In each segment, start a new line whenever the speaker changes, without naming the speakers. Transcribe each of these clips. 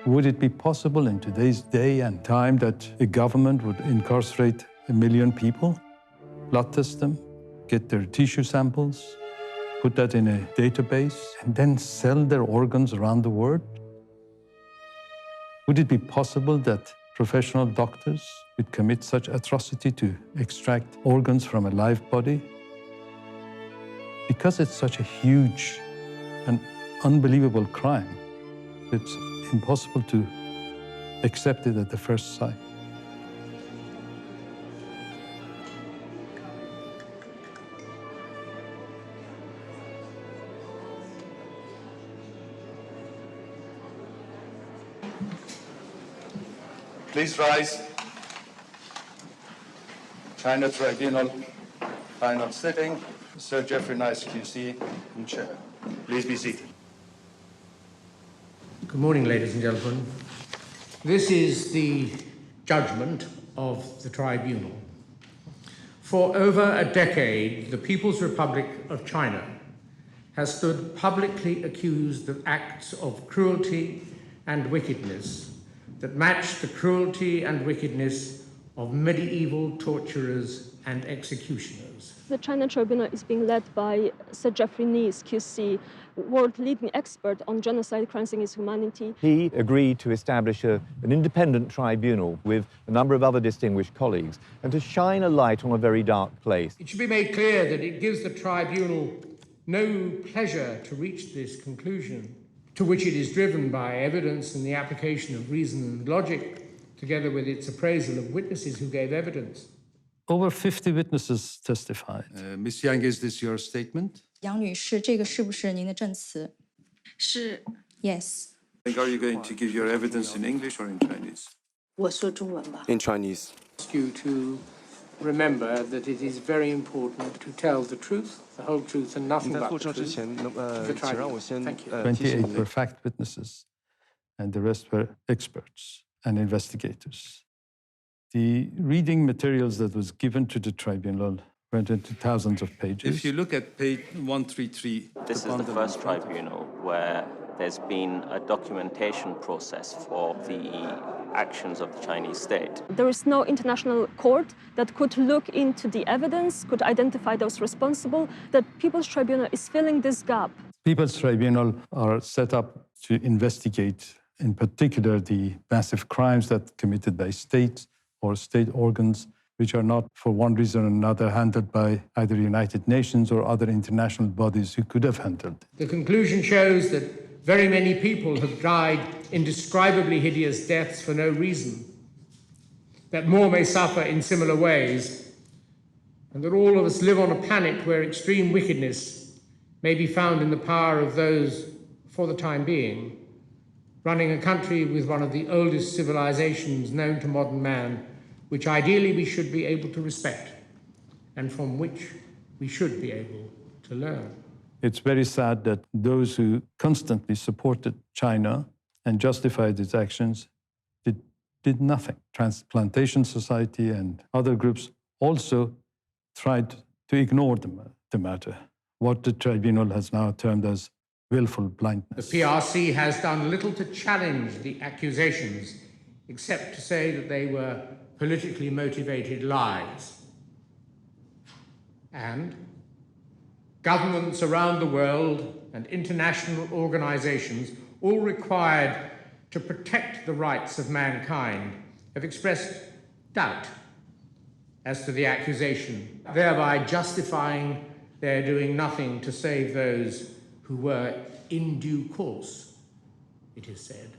Would it be possible in today's day and time that a government would incarcerate 1 million people, blood test them, get their tissue samples, put that in a database, and then sell their organs around the world? Would it be possible that professional doctors would commit such atrocity to extract organs from a live body? Because it's such a huge and unbelievable crime, it's impossible to accept it at the first sight. Please rise. China Tribunal, final sitting. Sir Jeffrey Nice, QC, and Chair. Please be seated.
Good morning, ladies and gentlemen. This is the judgment of the tribunal. For over a decade, the People's Republic of China has stood publicly accused of acts of cruelty and wickedness that match the cruelty and wickedness of medieval torturers and executioners.
The China Tribunal is being led by Sir Jeffrey Nice, QC, world-leading expert on genocide, crimes against humanity.
He agreed to establish an independent tribunal with a number of other distinguished colleagues and to shine a light on a very dark place.
It should be made clear that it gives the tribunal no pleasure to reach this conclusion, to which it is driven by evidence and the application of reason and logic, together with its appraisal of witnesses who gave evidence.
Over 50 witnesses testified. Ms. Yang, is this your statement?
杨女士，这个是不是您的证词？
是。
Yes.
Are you going to give your evidence in English or in Chinese?
我说中文吧。
In Chinese.
Ask you to remember that it is very important to tell the truth, the whole truth, and nothing but the truth.
28 were fact witnesses, and the rest were experts and investigators. The reading materials that was given to the tribunal went into thousands of pages. If you look at page 133...
This is the first tribunal where there's been a documentation process for the actions of the Chinese state.
There is no international court that could look into the evidence, could identify those responsible. The People's Tribunal is filling this gap. People's Tribunal are set up to investigate, in particular, the massive crimes that committed by states or state organs, which are not, for one reason or another, handled by either United Nations or other international bodies who could have handled it.
The conclusion shows that very many people have died indescribably hideous deaths for no reason, that more may suffer in similar ways, and that all of us live on a planet where extreme wickedness may be found in the power of those, for the time being, running a country with one of the oldest civilizations known to modern man, which ideally we should be able to respect and from which we should be able to learn.
It's very sad that those who constantly supported China and justified its actions did nothing. Transplantation Society and other groups also tried to ignore the matter, what the tribunal has now termed as willful blindness.
The PRC has done little to challenge the accusations, except to say that they were politically motivated lies. And governments around the world and international organizations, all required to protect the rights of mankind, have expressed doubt as to the accusation, thereby justifying their doing nothing to save those who were in due course, it is said,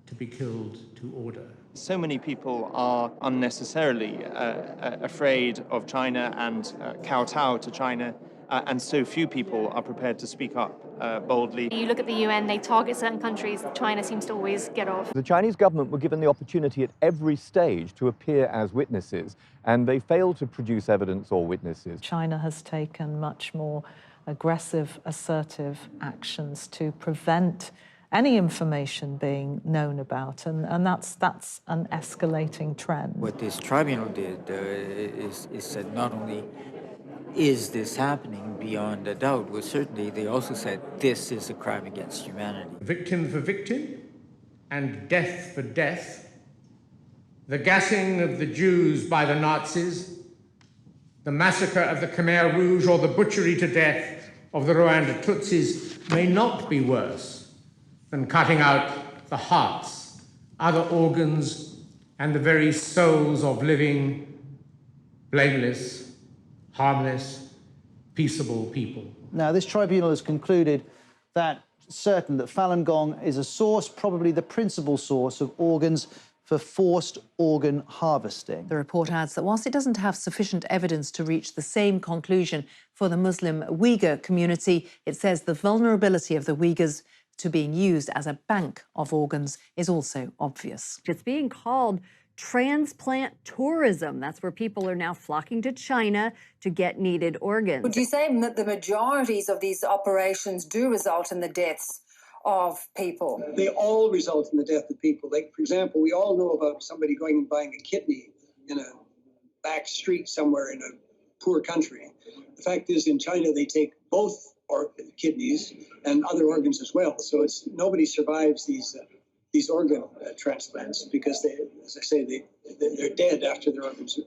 to be killed to order.
So many people are unnecessarily afraid of China and kowtow to China, and so few people are prepared to speak up boldly.
You look at the UN, they target certain countries. China seems to always get off.
The Chinese government were given the opportunity at every stage to appear as witnesses, and they failed to produce evidence or witnesses.
China has taken much more aggressive, assertive actions to prevent any information being known about, and that's an escalating trend.
What this tribunal did is said not only is this happening beyond a doubt, well, certainly they also said this is a crime against humanity.
Victim for victim and death for death, the gassing of the Jews by the Nazis, the massacre of the Khmer Rouge, or the butchery to death of the Rwanda Tutsis may not be worse than cutting out the hearts, other organs, and the very souls of living, blameless, harmless, peaceable people.
Now, this tribunal has concluded that certain that Falun Gong is a source, probably the principal source of organs for forced organ harvesting.
The report adds that whilst it doesn't have sufficient evidence to reach the same conclusion for the Muslim Uyghur community, it says the vulnerability of the Uyghurs to being used as a bank of organs is also obvious.
It's being called transplant tourism. That's where people are now flocking to China to get needed organs.
Would you say that the majorities of these operations do result in the deaths of people?
They all result in the death of people. Like, for example, we all know about somebody going and buying a kidney in a back street somewhere in a poor country. The fact is, in China, they take both kidneys and other organs as well. So nobody survives these organ transplants because they, as I say, they're dead after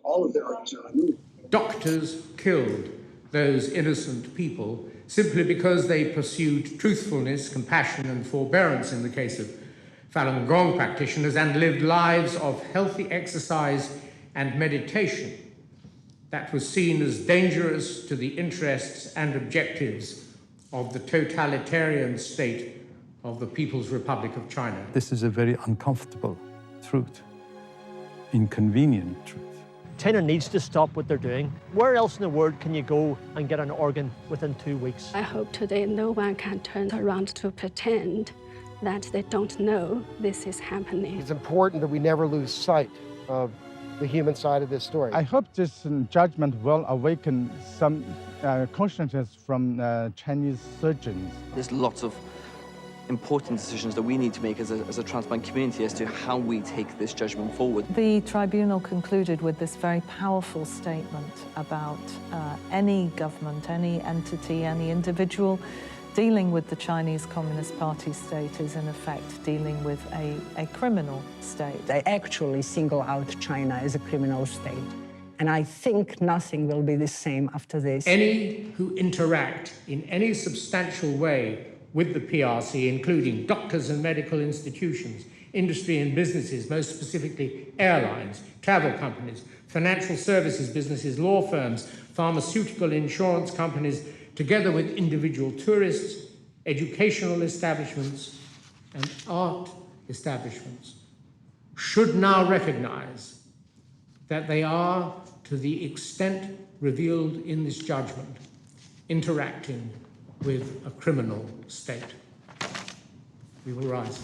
all of their organs are removed.
Doctors killed those innocent people simply because they pursued truthfulness, compassion, and forbearance in the case of Falun Gong practitioners, and lived lives of healthy exercise and meditation that was seen as dangerous to the interests and objectives of the totalitarian state of the People's Republic of China.
This is a very uncomfortable truth, inconvenient truth.
China needs to stop what they're doing. Where else in the world can you go and get an organ within 2 weeks?
I hope today no one can turn around to pretend that they don't know this is happening.
It's important that we never lose sight of the human side of this story.
I hope this judgment will awaken some consciousness from Chinese surgeons.
There's lots of important decisions that we need to make as a transplant community as to how we take this judgment forward.
The tribunal concluded with this very powerful statement about any government, any entity, any individual dealing with the Chinese Communist Party state is in effect dealing with a criminal state.
They actually single out China as a criminal state. And I think nothing will be the same after this.
Any who interact in any substantial way with the PRC, including doctors and medical institutions, industry and businesses, most specifically airlines, travel companies, financial services businesses, law firms, pharmaceutical insurance companies, together with individual tourists, educational establishments, and art establishments, should now recognize that they are, to the extent revealed in this judgment, interacting with a criminal state. We will rise.